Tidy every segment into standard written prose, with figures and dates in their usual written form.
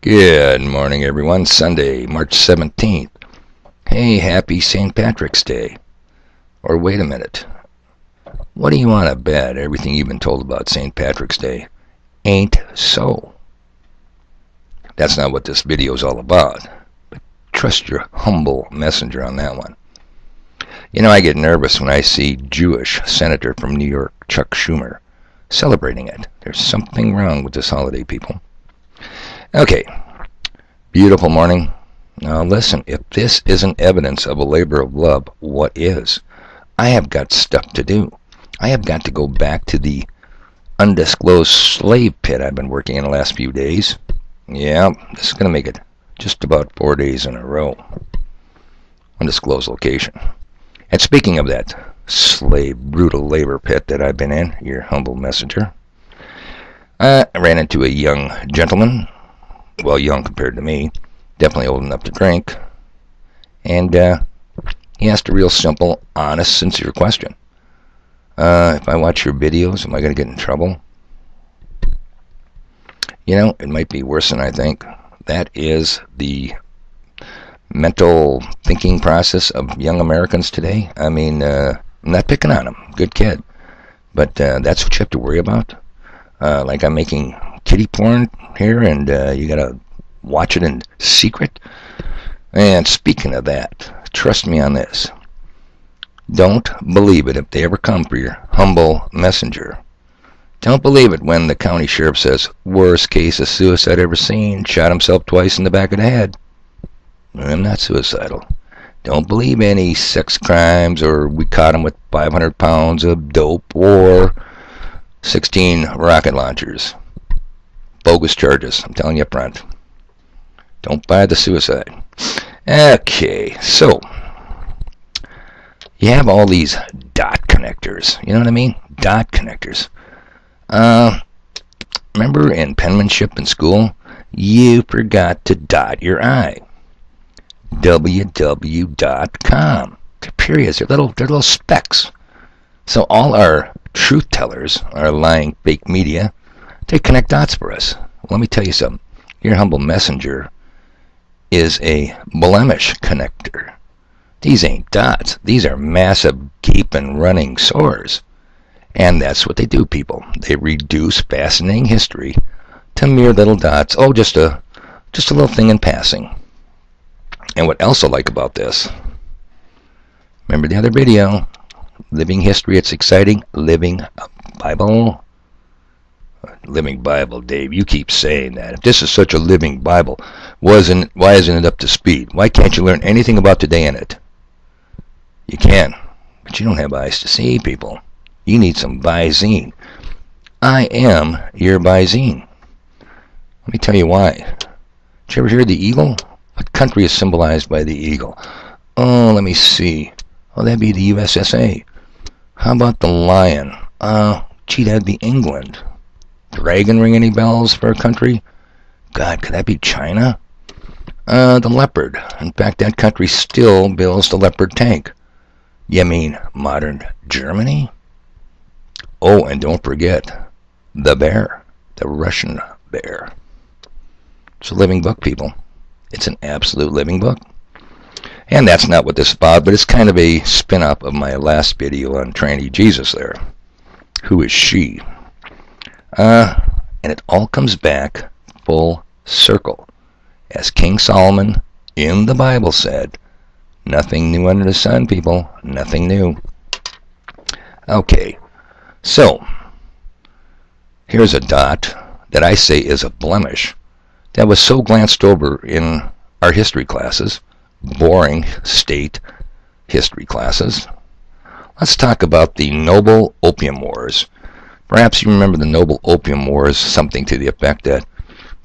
Good morning, everyone. Sunday, March 17th. Hey, happy St. Patrick's Day. Or wait a minute. What do you want to bet everything you've been told about St. Patrick's Day ain't so? That's not what this video is all about. But trust your humble messenger on that one. You know, I get nervous when I see Jewish Senator from New York, Chuck Schumer, celebrating it. There's something wrong with this holiday, people. Okay, beautiful morning. Now listen, if this isn't evidence of a labor of love, what is? I have got stuff to do. I have got to go back to the undisclosed slave pit I've been working in the last few days. Yeah, this is going to make it just about 4 days in a row. Undisclosed location. And speaking of that slave, brutal labor pit that I've been in, your humble messenger, I ran into a young gentleman. Well, young compared to me, definitely old enough to drink, and he asked a real simple, honest, sincere question. If I watch your videos, am I going to get in trouble? You know, it might be worse than I think. That is the mental thinking process of young Americans today. I mean, I'm not picking on him, good kid, but that's what you have to worry about. Like I'm making kitty porn here, and you gotta watch it in secret. And speaking of that, trust me on this. Don't believe it if they ever come for your humble messenger. Don't believe it when the county sheriff says, worst case of suicide ever seen, shot himself twice in the back of the head. I'm not suicidal. Don't believe any sex crimes, or we caught him with 500 pounds of dope, or 16 rocket launchers. Bogus charges, I'm telling you up front. Don't buy the suicide. Okay, so you have all these dot connectors. You know what I mean? Dot connectors. Remember in penmanship in school, you forgot to dot your I. www.com. They're periods. They're little specks. So all our truth tellers, our lying fake media, they connect dots for us. Let me tell you something. Your humble messenger is a blemish connector. These ain't dots. These are massive, gaping, running sores. And that's what they do, people. They reduce fascinating history to mere little dots. Oh, just a little thing in passing. And what else I like about this, remember the other video, living history, it's exciting. Living Bible. Living Bible, Dave, you keep saying that. If this is such a living Bible, why isn't it up to speed? Why can't you learn anything about today in it? You can, but you don't have eyes to see, people. You need some Visine. I am your Visine. Let me tell you why. Did you ever hear the eagle? What country is symbolized by the eagle? Oh, let me see. Oh, that'd be the USSA. How about the lion? Gee, that'd be England. Dragon ring any bells for a country? God, could that be China? The leopard. In fact, that country still builds the leopard tank. You mean modern Germany? Oh, and don't forget the bear. The Russian bear. It's a living book, people. It's an absolute living book. And that's not what this is about, but it's kind of a spin-off of my last video on tranny Jesus there. Who is she? And it all comes back full circle. As King Solomon in the Bible said, nothing new under the sun, people. Nothing new. Okay, so here's a dot that I say is a blemish that was so glanced over in our history classes, boring state history classes. Let's talk about the Noble Opium Wars. Perhaps you remember the Noble Opium Wars, something to the effect that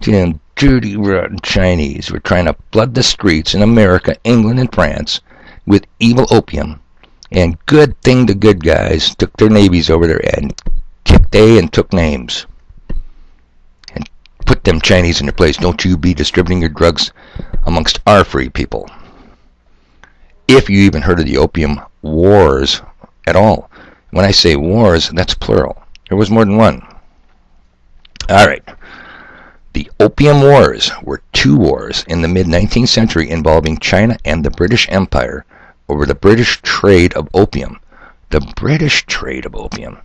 dirty, rotten Chinese were trying to flood the streets in America, England, and France with evil opium, and good thing the good guys took their navies over there and kicked and took names and put them Chinese in their place. Don't you be distributing your drugs amongst our free people. If you even heard of the Opium Wars at all. When I say wars, that's plural. There was more than one. All right. The Opium Wars were two wars in the mid-19th century involving China and the British Empire over the British trade of opium. The British trade of opium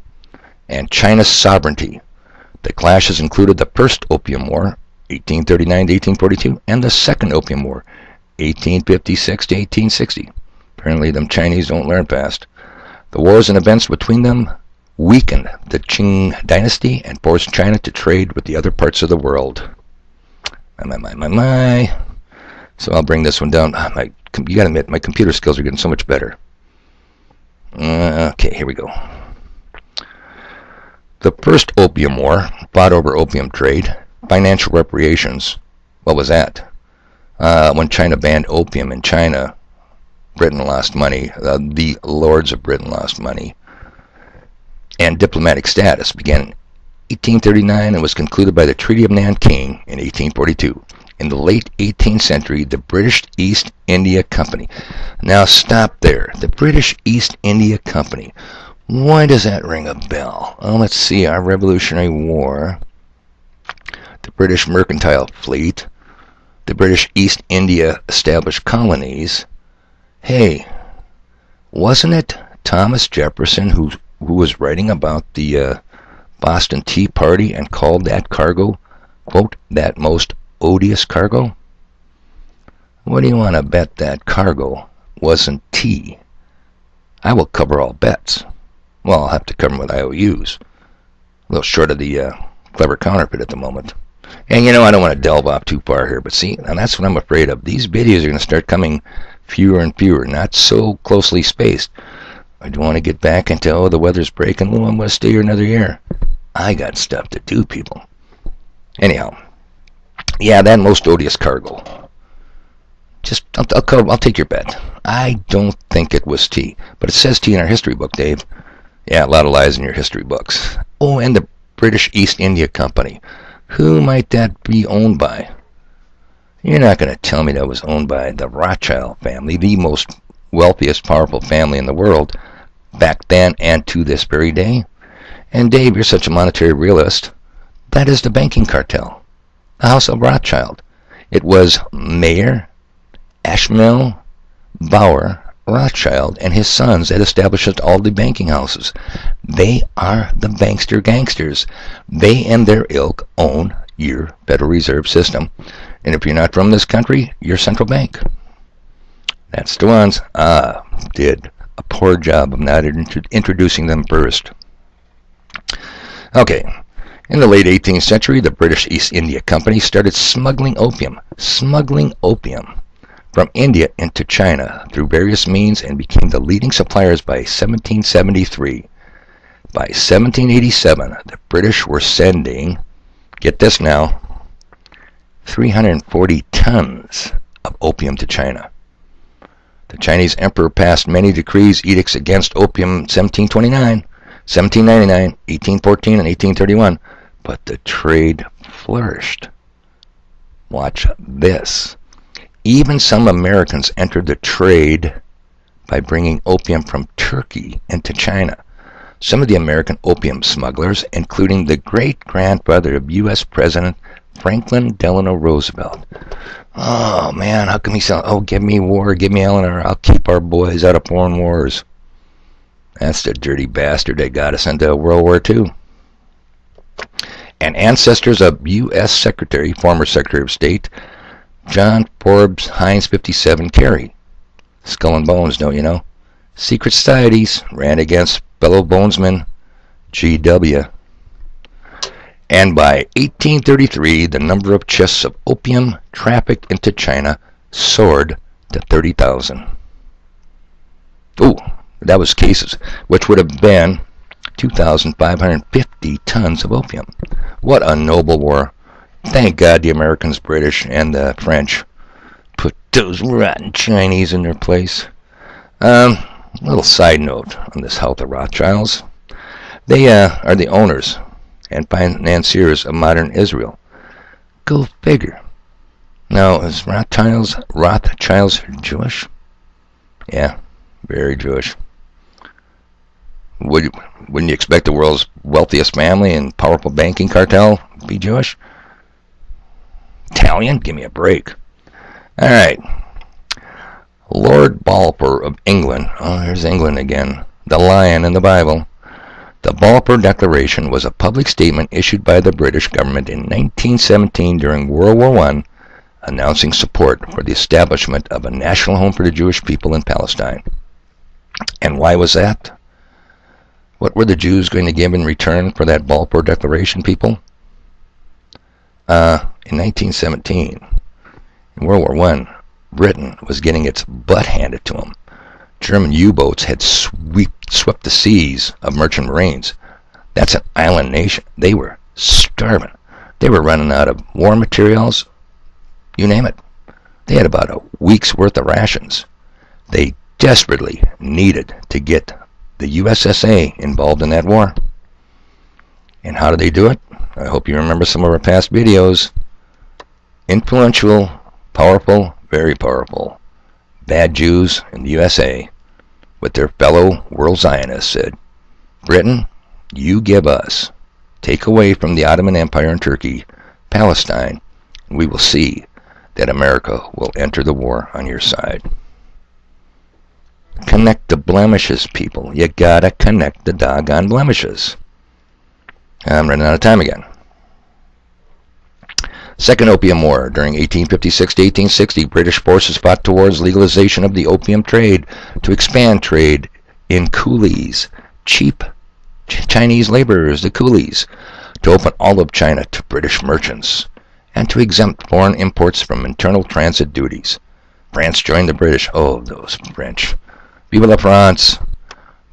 and China's sovereignty. The clashes included the First Opium War, 1839 to 1842, and the Second Opium War, 1856 to 1860. Apparently them Chinese don't learn fast. The wars and events between them weakened the Qing dynasty and forced China to trade with the other parts of the world. My. So I'll bring this one down. You gotta admit, my computer skills are getting so much better. Okay, here we go. The First Opium War fought over opium trade, financial reparations. What was that? When China banned opium in China, Britain lost money. The lords of Britain lost money. And diplomatic status began in 1839 and was concluded by the Treaty of Nanking in 1842. In the late 18th century, the British East India Company. Now stop there. The British East India Company. Why does that ring a bell? Well, let's see. Our Revolutionary War, the British Mercantile Fleet, the British East India established colonies. Hey, wasn't it Thomas Jefferson who was writing about the Boston Tea Party and called that cargo, quote, that most odious cargo? What do you want to bet that cargo wasn't tea? I will cover all bets. Well, I'll have to cover them with IOUs. A little short of the clever counterfeit at the moment. And you know, I don't want to delve off too far here, but see, and that's what I'm afraid of. These videos are going to start coming fewer and fewer, not so closely spaced. I don't want to get back into, oh, the weather's breaking, oh, I'm going to stay here another year. I got stuff to do, people. Anyhow, yeah, that most odious cargo. Just, I'll take your bet. I don't think it was tea, but it says tea in our history book, Dave. Yeah, a lot of lies in your history books. Oh, and the British East India Company. Who might that be owned by? You're not going to tell me that was owned by the Rothschild family, the most wealthiest, powerful family in the world, back then and to this very day. And Dave, you're such a monetary realist. That is the banking cartel, the House of Rothschild. It was Mayer, Ashmel, Bauer, Rothschild, and his sons that established all the banking houses. They are the bankster gangsters. They and their ilk own your Federal Reserve System. And if you're not from this country, your central bank. That's the ones. Did a poor job of not introducing them first. Okay. In the late 18th century, the British East India Company started smuggling opium from India into China through various means and became the leading suppliers by 1773. By 1787, the British were sending, get this now, 340 tons of opium to China. The Chinese emperor passed many decrees, edicts against opium in 1729, 1799, 1814, and 1831, but the trade flourished. Watch this. Even some Americans entered the trade by bringing opium from Turkey into China. Some of the American opium smugglers, including the great-grandfather of U.S. President Franklin Delano Roosevelt. Oh, man, how come he sell? Oh, give me war, give me Eleanor. I'll keep our boys out of foreign wars. That's the dirty bastard that got us into World War II. And ancestors of U.S. former Secretary of State, John Forbes Hines 57 Carey. Skull and Bones, don't you know? Secret societies ran against fellow bonesman G.W. And by 1833, the number of chests of opium trafficked into China soared to 30,000. Ooh, that was cases, which would have been 2,550 tons of opium. What a noble war. Thank God the Americans, British, and the French put those rotten Chinese in their place. Little side note on this House of Rothschilds. They are the owners and financiers of modern Israel. Go figure. Now, is Rothschilds Jewish? Yeah, very Jewish. Wouldn't you expect the world's wealthiest family and powerful banking cartel be Jewish? Italian? Give me a break. All right. Lord Balfour of England. Oh, there's England again. The lion in the Bible. The Balfour Declaration was a public statement issued by the British government in 1917 during World War I, announcing support for the establishment of a national home for the Jewish people in Palestine. And why was that? What were the Jews going to give in return for that Balfour Declaration, people? In 1917, in World War I, Britain was getting its butt handed to them. German U-boats had swept the seas of merchant marines. That's an island nation. They were starving. They were running out of war materials. You name it. They had about a week's worth of rations. They desperately needed to get the USSA involved in that war. And how did they do it? I hope you remember some of our past videos. Influential, powerful, very powerful, bad Jews in the USA with their fellow world Zionists said, Britain, you give us, take away from the Ottoman Empire and Turkey, Palestine, and we will see that America will enter the war on your side. Connect the blemishes, people. You gotta connect the doggone blemishes. I'm running out of time again. Second Opium War. During 1856 to 1860, British forces fought towards legalization of the opium trade to expand trade in coolies, cheap Chinese laborers, the coolies, to open all of China to British merchants, and to exempt foreign imports from internal transit duties. France joined the British. Oh, those French. Vive la France!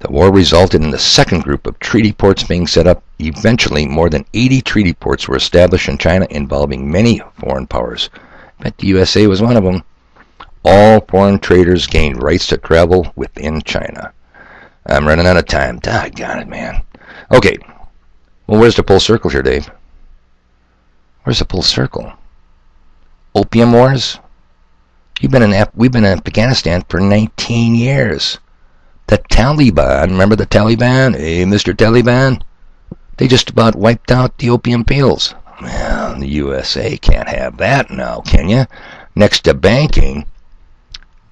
The war resulted in the second group of treaty ports being set up. Eventually, more than 80 treaty ports were established in China involving many foreign powers. I bet the USA was one of them. All foreign traders gained rights to travel within China. I'm running out of time. Doggone it, man. Okay. Well, where's the full circle here, Dave? Where's the full circle? Opium wars? We've been in Afghanistan for 19 years. The Taliban, remember the Taliban? Hey, Mr. Taliban? They just about wiped out the opium fields. Well, the USA can't have that now, can you? Next to banking,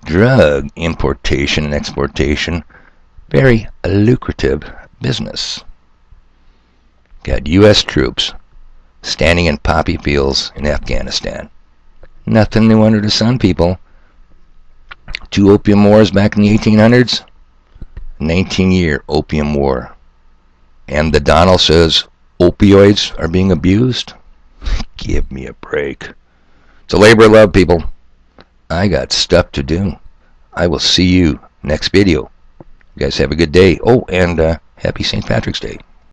drug importation and exportation, very lucrative business. Got U.S. troops standing in poppy fields in Afghanistan. Nothing new under the sun, people. 2 opium wars back in the 1800s. 19-year opium war. And the Donald says opioids are being abused? Give me a break. It's a labor of love, people. I got stuff to do. I will see you next video. You guys have a good day. Oh, and happy St. Patrick's Day.